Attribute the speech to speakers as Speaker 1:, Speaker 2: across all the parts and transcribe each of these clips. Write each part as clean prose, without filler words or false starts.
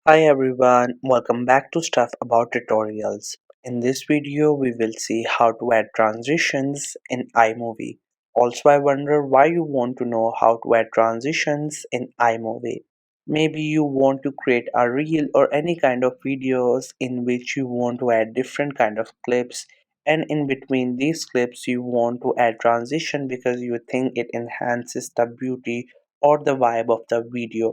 Speaker 1: Hi everyone, welcome back to Stuff About Tutorials. In this video, we will see how to add transitions in iMovie. Also, I wonder why you want to know how to add transitions in iMovie. Maybe you want to create a reel or any kind of videos in which you want to add different kind of clips, and in between these clips you want to add transition because you think it enhances the beauty or the vibe of the video.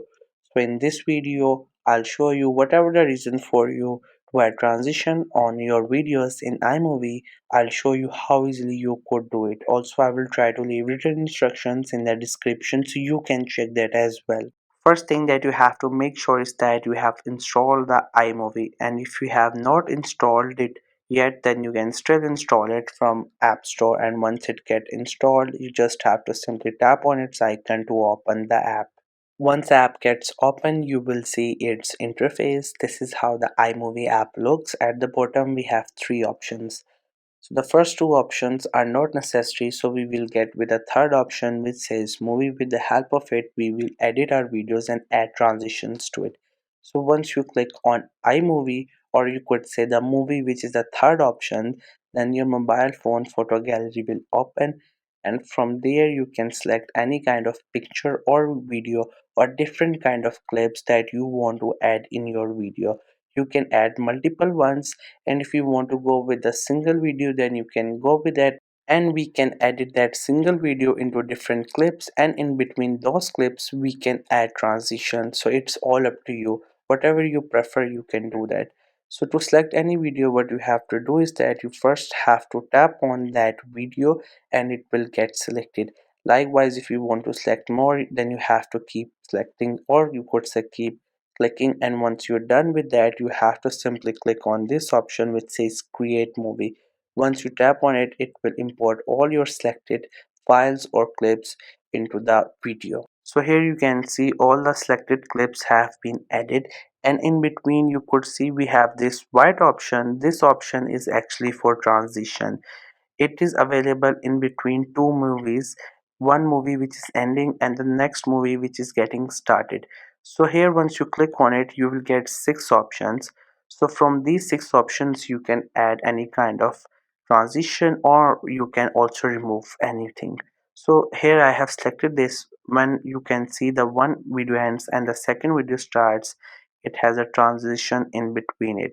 Speaker 1: So in this video, I'll show you whatever the reason for you to add transition on your videos in iMovie. I'll show you how easily you could do it. Also, I will try to leave written instructions in the description so you can check that as well. First thing that you have to make sure is that you have installed the iMovie, and if you have not installed it yet, then you can still install it from App Store, and once it get installed you just have to simply tap on its icon to open the app. Once app gets open, you will see its interface. This is how the iMovie app looks. At the bottom, we have three options. So the first two options are not necessary, so we will get with the third option which says movie. With the help of it, we will edit our videos and add transitions to it. So once you click on iMovie, or you could say the movie, which is the third option, then your mobile phone photo gallery will open, and from there you can select any kind of picture or video or different kind of clips that you want to add in your video. You can add multiple ones, and if you want to go with a single video, then you can go with that, and we can edit that single video into different clips, and in between those clips we can add transition. So it's all up to you, whatever you prefer you can do that. So to select any video, what you have to do is that you first have to tap on that video and it will get selected. Likewise, if you want to select more, then you have to keep selecting, or you could say keep clicking, and once you're done with that, you have to simply click on this option which says create movie. Once you tap on it, it will import all your selected files or clips into the video. So here you can see all the selected clips have been added, and in between you could see we have this white option. This option is actually for transition. It is available in between two movies, one movie which is ending and the next movie which is getting started. So here once you click on it, you will get six options. So from these six options you can add any kind of transition, or you can also remove anything. So here I have selected this. When you can see the one video ends and the second video starts, it has a transition in between it.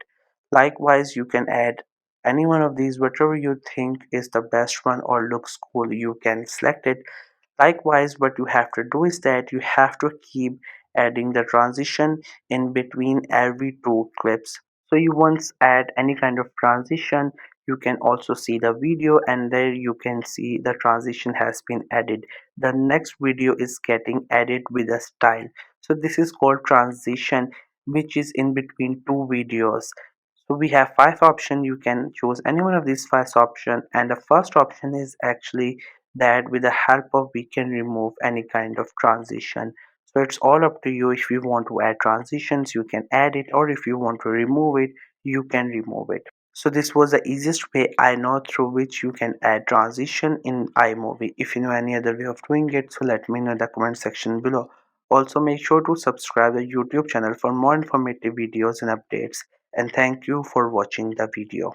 Speaker 1: Likewise, you can add any one of these, whatever you think is the best one or looks cool, you can select it. Likewise, what you have to do is that you have to keep adding the transition in between every two clips. So you once add any kind of transition, you can also see the video, and there you can see the transition has been added. The next video is getting added with a style. So this is called transition, which is in between two videos. So we have five options. You can choose any one of these five options, and the first option is actually that with the help of we can remove any kind of transition. So it's all up to you. If you want to add transitions, you can add it, or if you want to remove it, you can remove it. So this was the easiest way I know through which you can add transition in iMovie. If you know any other way of doing it, so let me know in the comment section below. Also make sure to subscribe the YouTube channel for more informative videos and updates. And thank you for watching the video.